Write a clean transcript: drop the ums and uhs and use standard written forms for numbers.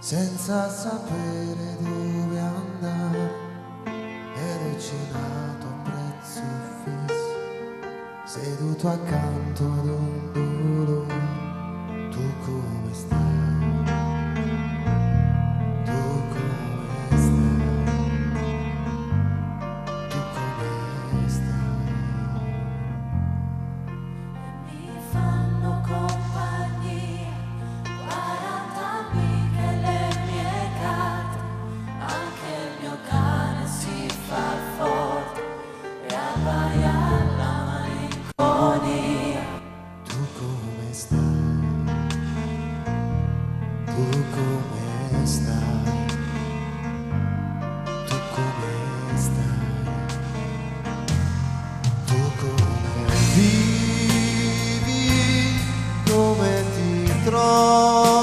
senza sapere dove andare ed è cenato a prezzo fisso, seduto accanto ad un dolore. Tu come stai? Tu come stai? Tu come stai? Mi fanno compagnia 40 amiche le mie carte, anche il mio cane si fa forte e abbaia alla malinconia. Tu come stai? Tu come stai? Tu come stai? Tu come vivi? Come ti trovi?